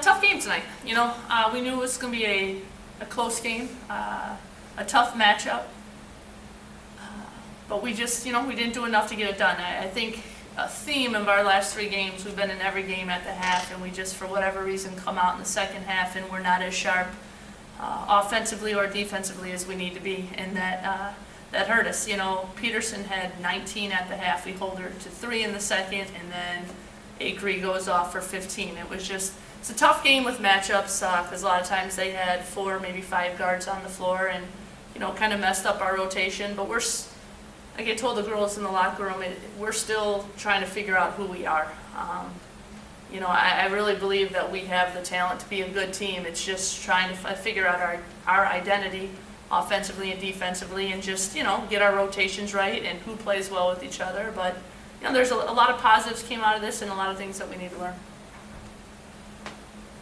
tough game tonight. We knew it was going to be a close game, a tough matchup. But we just, we didn't do enough to get it done. I think a theme of our last 3 games, we've been in every game at the half, and we just, for whatever reason, come out in the second half and we're not as sharp offensively or defensively as we need to be, and that hurt us. Peterson had 19 at the half. We hold her to 3 in the second, and then Acree goes off for 15. It's a tough game with matchups because a lot of times they had 4, maybe 5 guards on the floor, and kind of messed up our rotation. But like I told the girls in the locker room, we're still trying to figure out who we are. I really believe that we have the talent to be a good team. It's just trying to figure out our identity offensively and defensively, and just get our rotations right and who plays well with each other. But there's a lot of positives came out of this, and a lot of things that we need to learn.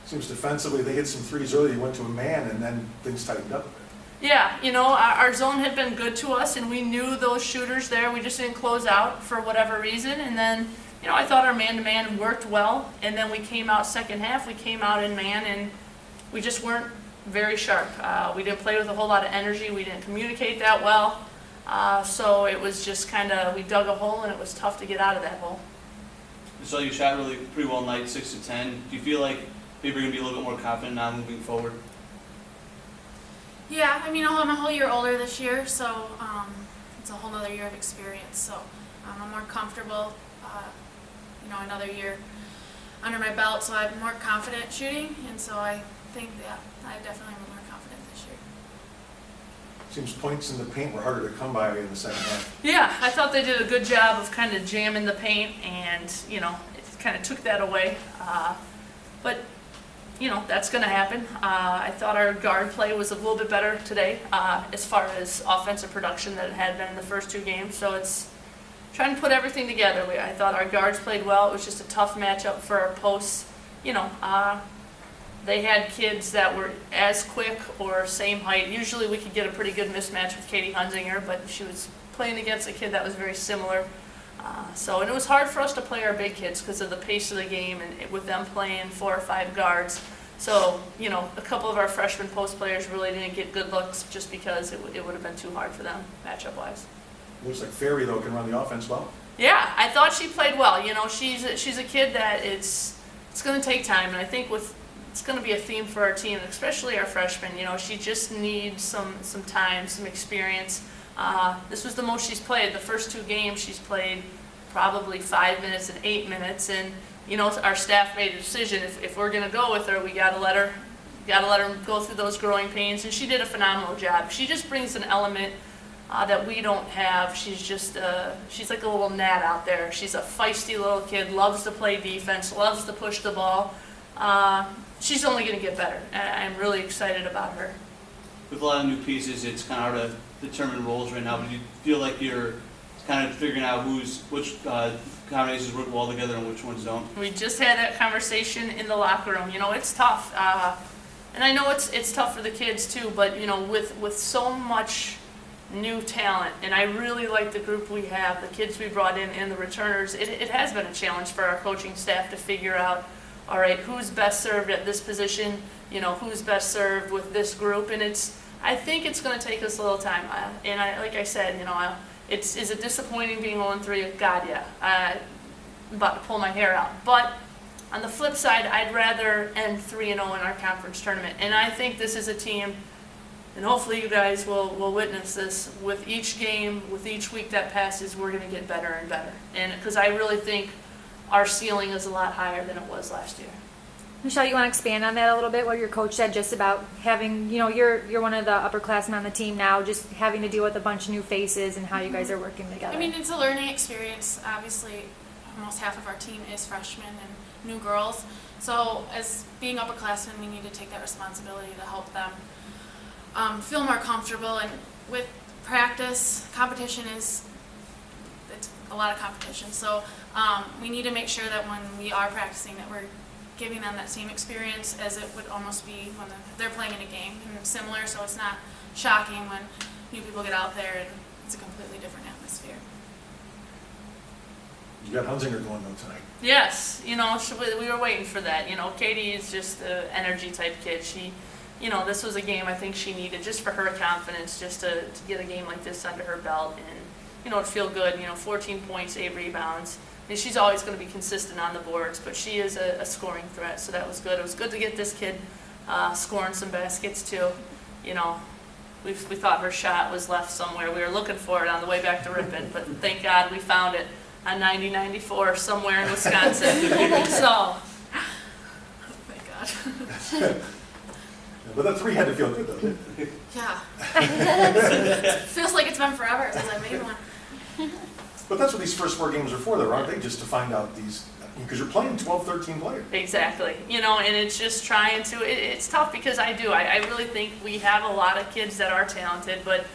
Seems defensively they hit some threes early, went to a man, and then things tightened up a bit. Yeah, our zone had been good to us, and we knew those shooters there. We just didn't close out for whatever reason. And then, I thought our man-to-man worked well. And then we came out second half, we came out in man, and we just weren't very sharp. We didn't play with a whole lot of energy. We didn't communicate that well. So it was just we dug a hole, and it was tough to get out of that hole. So you shot really pretty well tonight, 6 to 10. Do you feel like maybe you're going to be a little bit more confident now moving forward? Yeah, I'm a whole year older this year, so it's a whole other year of experience. So I'm more comfortable, another year under my belt, so I'm more confident shooting, and so I think, I definitely am more confident this year. Seems points in the paint were harder to come by in the second half. Yeah, I thought they did a good job of kind of jamming the paint, and, it kind of took that away. But that's going to happen. I thought our guard play was a little bit better today as far as offensive production than it had been in the first 2 games. So it's trying to put everything together. I thought our guards played well. It was just a tough matchup for our posts. They had kids that were as quick or same height. Usually we could get a pretty good mismatch with Katie Hunzinger, but she was playing against a kid that was very similar. And it was hard for us to play our big kids because of the pace of the game and with them playing 4 or 5 guards. So, a couple of our freshman post players really didn't get good looks just because it would have been too hard for them matchup-wise. Looks like Ferry, though, can run the offense well. Yeah, I thought she played well. She's a kid that it's going to take time, and I think it's going to be a theme for our team, especially our freshmen. She just needs some time, some experience. This was the most she's played. The first 2 games she's played probably 5 minutes and 8 minutes, and our staff made a decision. If we're going to go with her, we got to let her go through those growing pains, and she did a phenomenal job. She just brings an element that we don't have. She's like a little gnat out there. She's a feisty little kid, loves to play defense, loves to push the ball. She's only going to get better, and I'm really excited about her. With a lot of new pieces, it's kind of hard to determine roles right now, but do you feel like you're kind of figuring out which combinations work well together and which ones don't? We just had that conversation in the locker room. It's tough, and I know it's tough for the kids too. But with so much new talent, and I really like the group we have, the kids we brought in and the returners. It has been a challenge for our coaching staff to figure out, all right, who's best served at this position? Who's best served with this group? And I think it's going to take us a little time. Like I said, is it disappointing being 0-3? God, yeah. I'm about to pull my hair out. But on the flip side, I'd rather end 3-0 in our conference tournament. And I think this is a team, and hopefully you guys will witness this, with each game, with each week that passes, we're going to get better and better. And because I really think our ceiling is a lot higher than it was last year. Michelle, you want to expand on that a little bit? What your coach said just about having, you're one of the upperclassmen on the team now, just having to deal with a bunch of new faces and how you guys are working together. It's a learning experience. Obviously, almost half of our team is freshmen and new girls. So as being upperclassmen, we need to take that responsibility to help them feel more comfortable. And with practice, competition it's a lot of competition. So we need to make sure that when we are practicing that we're giving them that same experience as it would almost be when they're playing in a game, and similar, so it's not shocking when new people get out there and it's a completely different atmosphere. You got Hunzinger going though tonight. Yes, you know, we were waiting for that. You know, Katie is just an energy type kid. You know, this was a game I think she needed just for her confidence, just to get a game like this under her belt and, you know, to feel good. You know, 14 points, 8 rebounds. And she's always going to be consistent on the boards, but she is a scoring threat, so that was good. It was good to get this kid scoring some baskets too. You know, we thought her shot was left somewhere. We were looking for it on the way back to Ripon, but thank God we found it on 90-94 somewhere in Wisconsin. So, Oh my God. But the 3 had to feel good though, didn't it? Yeah. Feels like it's been forever since I made one. But that's what these first 4 games are for though, aren't they? Just to find out these, because you're playing 12, 13 players. exactly. You know, and it's just trying to, it's tough because I really think we have a lot of kids that are talented, but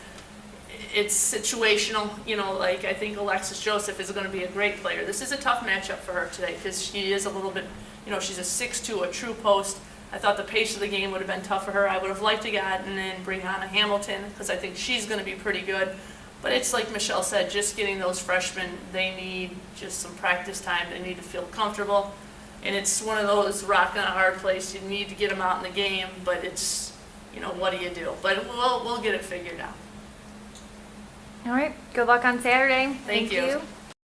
it's situational. You know, like I think Alexis Joseph is going to be a great player. This is a tough matchup for her today because she is a little bit, you know, she's a 6'2", a true post. I thought the pace of the game would have been tough for her. I would have liked to get and then bring on a Hamilton because I think she's going to be pretty good. But it's like Michelle said, just getting those freshmen, they need just some practice time. They need to feel comfortable. And it's one of those rock and a hard place. You need to get them out in the game, but it's, you know, what do you do? But we'll get it figured out. All right. Good luck on Saturday. Thank you.